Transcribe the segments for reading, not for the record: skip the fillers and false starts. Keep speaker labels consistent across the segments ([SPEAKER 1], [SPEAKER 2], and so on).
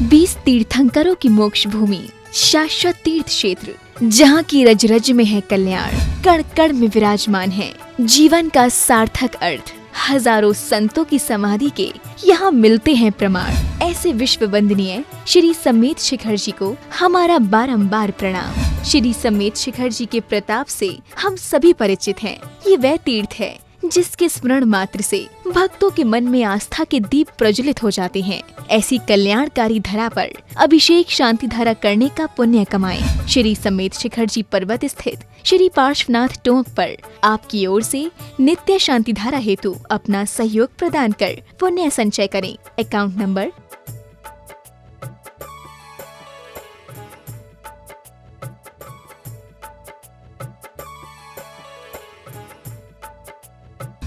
[SPEAKER 1] 20 तीर्थंकरों की मोक्ष भूमि, शाश्वत तीर्थ क्षेत्र, जहाँ की रज रज में है कल्याण, कण कण में विराजमान है जीवन का सार्थक अर्थ। हजारों संतों की समाधि के यहाँ मिलते हैं प्रमाण। ऐसे विश्व वंदनीय श्री समेत शिखर जी को हमारा बारंबार प्रणाम। श्री समेत शिखर जी के प्रताप से हम सभी परिचित हैं। ये वह तीर्थ है जिसके स्मरण मात्र से भक्तों के मन में आस्था के दीप प्रज्वलित हो जाते हैं। ऐसी कल्याणकारी धरा पर अभिषेक शांति धारा करने का पुण्य कमाएं। श्री समेत शिखर जी पर्वत स्थित श्री पार्श्वनाथ टोंक पर आपकी ओर से नित्य शांति धारा हेतु अपना सहयोग प्रदान कर पुण्य संचय करें। अकाउंट नंबर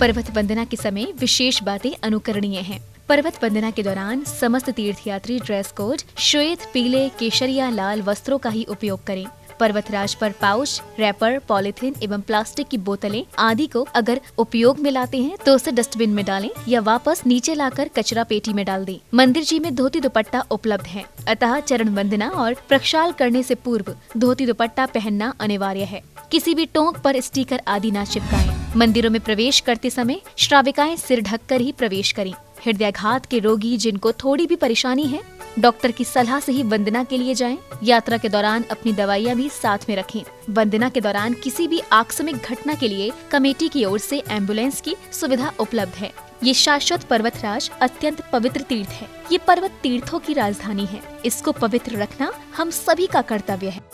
[SPEAKER 1] पर्वत वंदना के समय विशेष बातें अनुकरणीय हैं। पर्वत वंदना के दौरान समस्त तीर्थयात्री ड्रेस कोड श्वेत, पीले, केशरिया, लाल वस्त्रों का ही उपयोग करें। पर्वतराज पर पाउच, रैपर, पॉलिथीन एवं प्लास्टिक की बोतलें आदि को अगर उपयोग में लाते हैं तो उसे डस्टबिन में डालें या वापस नीचे लाकर कचरा पेटी में डाल दें। मंदिर जी में धोती दुपट्टा उपलब्ध है, अतः चरण वंदना और प्रक्षाल करने से पूर्व धोती दुपट्टा पहनना अनिवार्य है। किसी भी टोंक पर स्टिकर आदि न चिपकाएं। मंदिरों में प्रवेश करते समय श्राविकाएं सिर ढककर ही प्रवेश करें। हृदयाघात के रोगी जिनको थोड़ी भी परेशानी है, डॉक्टर की सलाह से ही वंदना के लिए जाएं। यात्रा के दौरान अपनी दवाइयां भी साथ में रखें। वंदना के दौरान किसी भी आकस्मिक घटना के लिए कमेटी की ओर से एम्बुलेंस की सुविधा उपलब्ध है। ये शाश्वत पर्वतराज अत्यंत पवित्र तीर्थ है। ये पर्वत तीर्थों की राजधानी है। इसको पवित्र रखना हम सभी का कर्तव्य है।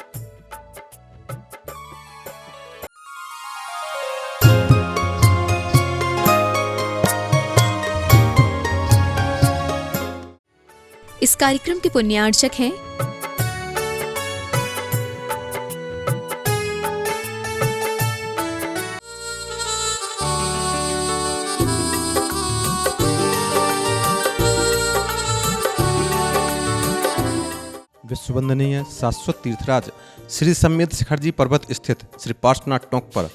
[SPEAKER 1] इस कार्यक्रम के पुण्यार्चक हैं
[SPEAKER 2] विश्ववंदनीय शाश्वत तीर्थराज श्री समेत शिखर जी पर्वत स्थित श्री पार्श्वनाथ टोंक पर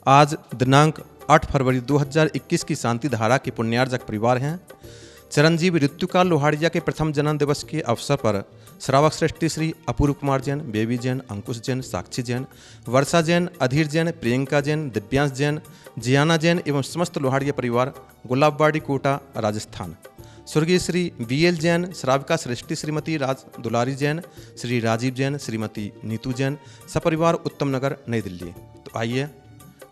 [SPEAKER 2] आज दिनांक 8 फरवरी 2021 की शांति धारा के पुण्यार्चक परिवार हैं। चिरंजीवी ऋतुकाल लोहाड़िया के प्रथम जन्म दिवस के अवसर पर श्रावक श्रेष्ठी श्री अपूर्व कुमार जैन, बेबी जैन, अंकुश जैन, साक्षी जैन, वर्षा जैन, अधीर जैन, प्रियंका जैन, दिव्यांश जैन, जियाना जैन एवं समस्त लोहाड़िया परिवार गुलाबबाड़ी कोटा राजस्थान। स्वर्गीय श्री BL जैन, श्राविका श्रेष्ठी श्रीमती राज दुलारी जैन, श्री राजीव जैन, श्रीमती नीतू जैन, सपरिवार उत्तम नगर नई दिल्ली। तो आइए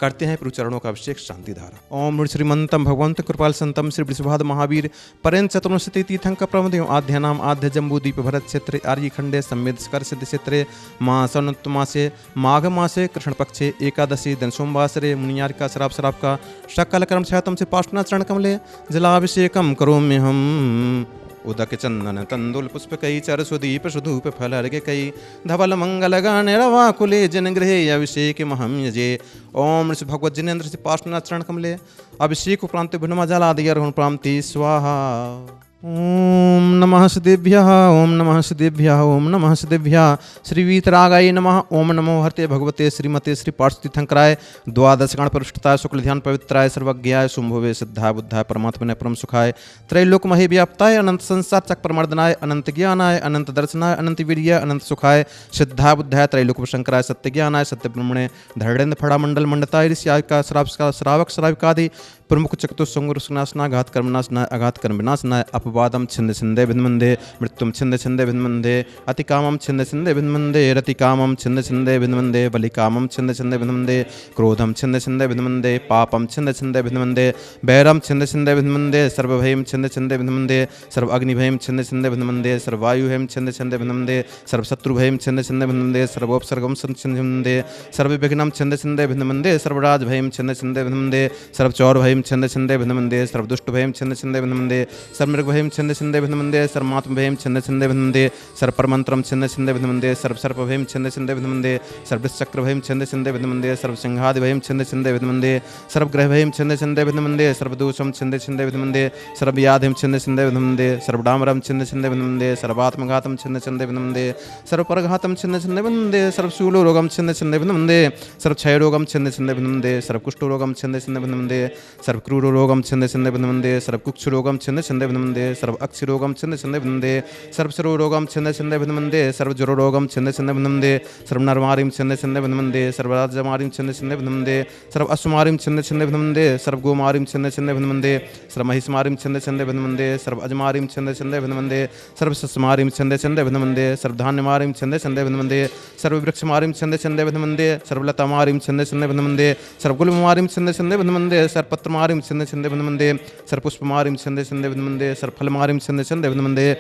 [SPEAKER 2] करते हैं प्रभु चरणों का अभिषेक शांति धारा। ओम श्रीमंतम भगवंत कृपाल संतम श्री वृषभाद महावीर परेन चतुर्विंशति तीर्थंकर प्रमदेव आद्य नाम आद्य जम्बूदीप भरत क्षेत्रे आर्य खंडे संवेद स्कर सिद्ध क्षेत्रे मासनोत्त मासे माघ मासे कृष्ण पक्षे एकादशी दिन सोमवासरे मुनियार का शराब शराब का सकल कर्म छातम से पार्श्वनाथ चरण कमले जलाभिषेकम करोमि हम उदक चंदन तंदुल पुष्प कई चर सुदीप सुधूप फल अर्घ कई धवल मंगल गानेरवा कुले जन गृहे अभिषेक महम यजे। ओम ऋषि भगवत जिनेन्द्र से पार्श्वनाथ चरण कमले अभिषेक उपरांत भिन्नमा जलादि प्रांति स्वाहा। ओम नमः सिद्धेभ्यः, ओम नमः सिद्धेभ्यः, ओम नमः सिद्धेभ्यः। श्री वीतरागाय नमः। ओम नमो हरते भगवते श्रीमते श्री पार्श्वतीर्थंकराय द्वादश गण परुष्टताय शुक्ल ध्यान पवित्राय सर्वज्ञाय शुंभवे सिद्धाय बुद्धाय परमात्मने परम सुखाय त्रैलोक महे व्याप्ताय अनंत संसार चक्रमर्दनाय अनंत ज्ञानाय अनंत दर्शनाय अनंत वीर्य अनंत सुखाय सिद्धाय बुद्धाय त्रैलोक शंकराय सत्य ज्ञानाय सत्य ब्रह्मणे धरणेन्द्र फड़ा मंडल मंडताय ऋषियाय का श्रावक श्राविकादि प्रमुख चक्रतु संगुर सुनाशना घात कर्मनाशनाय अघात कर्म विनाशनाय अपवादम छिंद छिंदे भिन्मंदे मृत्युम छिंद छिंदे भिन्मंदे अतिकामम छिंद छिंदे भिन्मंदे रतिकामम छिंद छिंदे भिन्मंदे बलिकामम छिंद छिंदे भिन्मंदे क्रोधम छिंद छिंदे भिन्मंदे पापम छिंद छिंदे भिन्मंदे बैरम छिंद छिंदे भिन्मंदे सर्वभयम छिंद छिंदे भिन्मंदे सर्व अग्निभयम छिंद छिंदे भिन्मंदे सर्ववायुभयम छिंद छिंदे भिन्मंदे सर्वशत्रुभयम छिंद छिंदे भिन्मंदे सर्वोपसर्गम छिंद भिन्मंदे सर्वविघ्नम छिंद छिंदे भिन्मंदे सर्वराजभयम छिंद छिंदे भिन्मंदे सर्वचौरभयम छिंद छिंदे भिन्मंदे सर्वदुष्टभयम छिंद छिंदे भिन्मंदे सर्वमृगभयम छिंद छिंदे भिन्मंदे सर्वमात्मभयम छिंद छिंदे भिन्मंदे सर्वपरमंत्रम छिंद छिंदे भिन्मंदे सर्वसर्पभयम छिंद छिंदे भिन्मंदे सर्वचक्रभयम छिंद छिंदे भिन्मंदे सर्वसिंहादिभयम छिंद छिंदे भिन्मंदे सर्वग्रहभयम छिंद छिंदे भिन्मंदे सर्वदोषम छिंद छिंदे भिन्मंदे सर्वव्याधिम छिंद छिंदे भिन्मंदे सर्वडामरम छिंद छिंदे भिन्मंदे सर्वात्मघातम छिंद छिंदे भिन्मंदे सर्वपरघातम छिंद छिंदे भिन्मंदे सर्वशूलोरोगम छिंद छिंदे भिन्मंदे सर्वक्षयरोगम छिंद छिंदे भिन्मंदे सर्वकुष्ठरोगम छिंद छिंदे भिन्मंदे सर्वक्रूरोगम छिंदे छिंदे भिन्नमंदे, सर्वकुक्षरोगम छिंदे छिंदे भिन्नमंदे, सर्व अक्षरोगम छिंदे छिंदे भिन्नमंदे, सर्वसरोगम छिंदे छिंदे भिन्नमंदे, सर्वज्वरोगम छिंदे छिंदे भिन्नमंदे, सर्वनरमारिम छिंदे छिंदे भिन्नमंदे, सर्वराजमारिम छिंदे छिंदे भिन्नमंदे, सर्व अश्वमारिम छिंदे छिंदे भिन्नमंदे, सर्वगोमारिम छिंदे छिंदे भिन्नमंदे, सर्वमहिषमारिम छिंदे छिंदे भिन्नमंदे, सर्वअजमारिम छिंदे छिंदे भिन्नमंदे, सर्वसस्मारिम छिंदे छिंदे भिन्नमंदे, सर्वधान्यमारिम छिंदे छिंदे भिन्नमंदे, सर्ववृक्षमारिम छिंदे छिंदे भिन्नमंदे, सर्वलतामारिम छिंदे छिंदे भिन्नमंदे, सर्वगुलमारिम छिंदे छिंदे भिन्नमंदे, सर्वपत्रमारिम छिंदे छिंदे भिन्नमंदे, सर्वपुष्पमारिम छिंदे छिंदे भिन्नमंदे, सर्वफलमारिम छिंदे छिंदे भिन्नमंदे,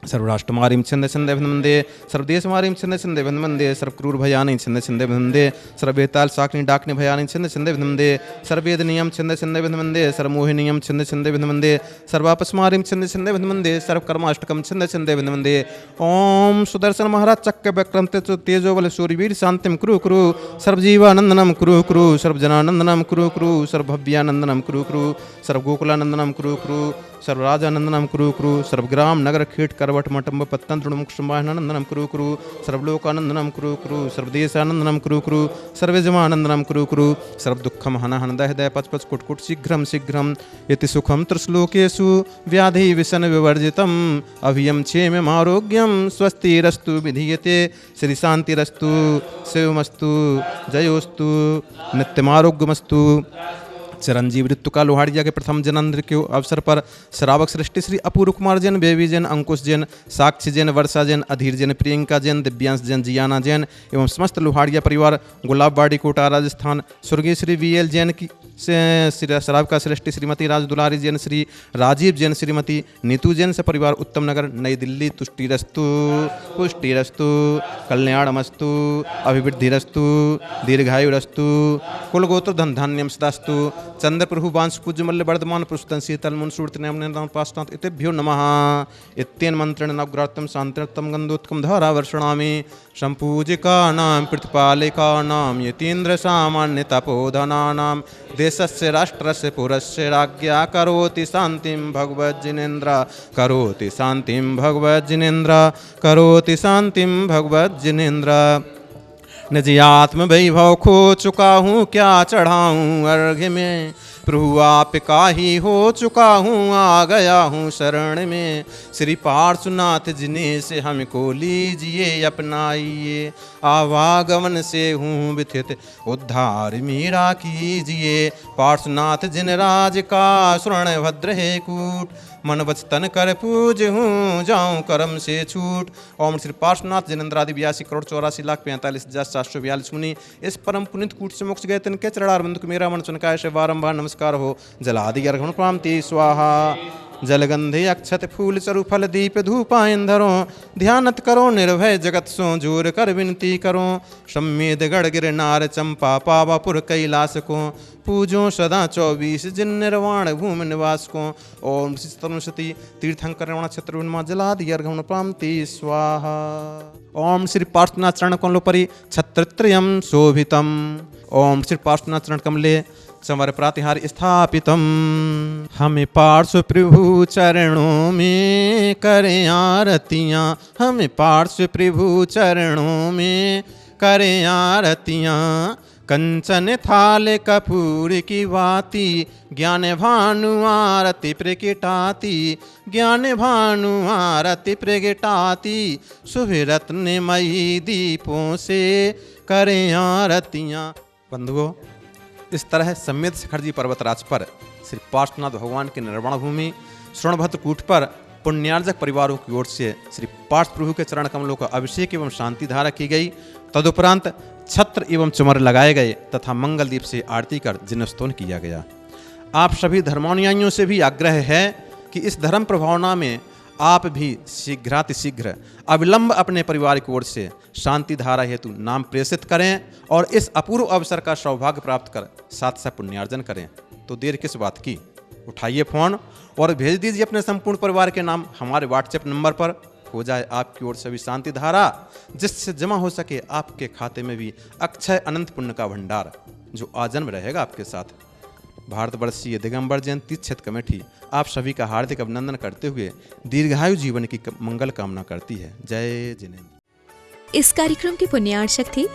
[SPEAKER 2] सर्वराष्ट्रमारिम छिंदे छिंदे भिन्नमंदे, सर्वदेशमारिम छिंदे छिंदे भिन्नमंदे, सर्वक्रूर भयानि छिंदे छिंदे भिन्नमंदे, सर्वबेताल साकनी डाकनी भयानि छिंदे छिंदे भिन्नमंदे, सर्ववेद नियम छिंदे छिंदे भिन्नमंदे, सर्वमोहि नियम छिंदे छिंदे भिन्नमंदे, सर्वापस्मारिम छिंदे छिंदे भिन्नमंदे, सर्वकर्माष्टकम छिंदे छिंदे भिन्नमंदे। ओम सुदर्शन महाराज चक्र विक्रम तेजो बल सूर्यवीर शांतिम कुरु कुरु, सर्वजीवानंदनम कुरु कुरु, सर्वजनानंदनम कुरु कुरु, सर्वभव्यानंदनम कुरु कुरु, सर्वगोकुलानंदनम कुरु कुरु, सर्वराजानंदनम कुरु कुरु, सर्वग्राम नगर खेट करवट मटम्ब पत्तन तृणमुक्षमानंदनम कुरु कुरु, सर्वलोकानंदनम कुरु कुरु, सर्वदेशानंदनम कुरु कुरु, सर्वजमानंदनम कुरु कुरु, सर्वदुःखम हन हन दह दह पच पच कुट कुट शीघ्रम शीघ्रम इति सुखम त्रिश्लोकेषु व्याधि विसन विवर्जितम अभियम क्षेमम आरोग्यम स्वस्तिरस्तु विधीयते श्री शांतिरस्तु शिवमस्तु जयोस्तु नित्यमारोग्यमस्तु। चिरंजीव ऋतु का लोहाड़िया के प्रथम जन्मदिन के अवसर पर श्रावक सृष्टि श्री अपूर्व कुमार जैन, बेबी जैन, अंकुश जैन, साक्षी जैन, वर्षा जैन, अधीर जैन, प्रियंका जैन, दिव्यांश जैन, जियाना जैन एवं समस्त लोहाड़िया परिवार गुलाबबाड़ी कोटा राजस्थान, स्वर्गीय श्री VL जैन की श्रावक का सृष्टि श्रीमती राज दुलारी जैन, श्री राजीव जैन, श्रीमती नीतू जैन से परिवार उत्तम नगर नई दिल्ली तुष्टिरस्तु पुष्टिरस्तु कल्याणमस्तु अभिवृद्धिरस्तु दीर्घायुरस्तु कुलगोत्र धन धान्यम सदास्तु। चंद्र प्रभु वांश पूज्य मल्ल वर्धमान पुरुषोत्तम शीतल मुनसूर्ति नम पाष्टात् इतेभ्यो नमः। इत्येन मंत्रेण नवग्राह्यं शान्तिरत्तम गन्धोत्कम धारा वर्षणामि संपूजिकानां प्रतिपालिकानां यतीन्द्र सामान्य तपोधनानां देशस्य राष्ट्रस्य पुरस्य राज्ञा करोति शान्तिं भगवज्जिनेन्द्र करोति शान्तिं भगवज्जिनेन्द्र करोति शान्तिं भगवज्जिनेन्द्र। निज आत्म वैभव खो चुका हूँ क्या चढ़ाऊँ अर्घ्य में, प्रभु आप का ही हो चुका हूँ आ गया हूँ शरण में। श्री पार्श्वनाथ जिन्हें से हमको लीजिए अपनाइए, आवागमन से हूँ व्यथित उद्धार मेरा कीजिए। पार्श्वनाथ जिन राज का स्वर्ण भद्र है कूट, मन वचन कर पूज हूँ जाऊँ कर्म से छूट। ओम श्री पार्श्वनाथ जिनेन्द्रादि 82,84,45,742 मुनि इस परम पुनित कूट से मोक्ष गए तिनके चरणारविंद को मेरा मन चुनकाय से बारंबार नमस्कार हो। जलादि अर्घण प्रांति स्वाहा, जलगंधे अक्षत फूल चरु फल दीप धूपायन धरो, ध्यानत करो निर्भय जगत सो जोर कर विनती करो। सम्मेद गढ़ गिरनार चंपा पावापुर कैलास को, पूजो सदा 24 जिन निर्वाण भूमि निवास को। ओम तरुणसती तीर्थंकर नक्षत्र जलादि अर्घण प्रांति स्वाहा। ओम श्री पार्श्वनाथ चरण कमलोपरि छत्रत्रयम शोभितम। ओम श्री पार्श्वनाथ चरण कमले संवर प्रातिहार स्थापितम। हमें पार्श्व प्रभु चरणों में करें आरतियाँ, हमें पार्श्व प्रभु चरणों में करें आरतियाँ। कंचन थाल कपूर की वाती, ज्ञान भानु आरती प्रगटाती, ज्ञान भानु आरती प्रगटाती। शुभ रत्नमयी दीपों से करें आरतियाँ। बंधुओं, इस तरह सम्मेद शिखरजी पर्वतराज पर श्री पार्श्वनाथ भगवान के निर्वाण भूमि श्रवणभद्र कूट पर पुण्यार्जक परिवारों की ओर से श्री पार्श्व प्रभु के चरण कमलों का अभिषेक एवं शांति धारा की गई। तदुपरांत छत्र एवं चमर लगाए गए तथा मंगल दीप से आरती कर जिनस्तोन किया गया। आप सभी धर्मानुयायियों से भी आग्रह है कि इस धर्म प्रभावना में आप भी शीघ्रातिशीघ्र अविलंब अपने परिवार की ओर से शांति धारा हेतु नाम प्रेषित करें और इस अपूर्व अवसर का सौभाग्य प्राप्त कर साथ साथ पुण्यार्जन करें। तो देर किस बात की, उठाइए फोन और भेज दीजिए अपने संपूर्ण परिवार के नाम हमारे व्हाट्सएप नंबर पर। हो जाए आपकी ओर से भी शांति धारा, जिससे जमा हो सके आपके खाते में भी अक्षय अनंत पुण्य का भंडार, जो आजन्म रहेगा आपके साथ। भारतवर्षीय दिगंबर जैन तीर्थ क्षेत्र कमेटी आप सभी का हार्दिक अभिनंदन करते हुए दीर्घायु जीवन की मंगल कामना करती है। जय जिनेन्द्र।
[SPEAKER 1] इस कार्यक्रम की पुण्यार्चक थी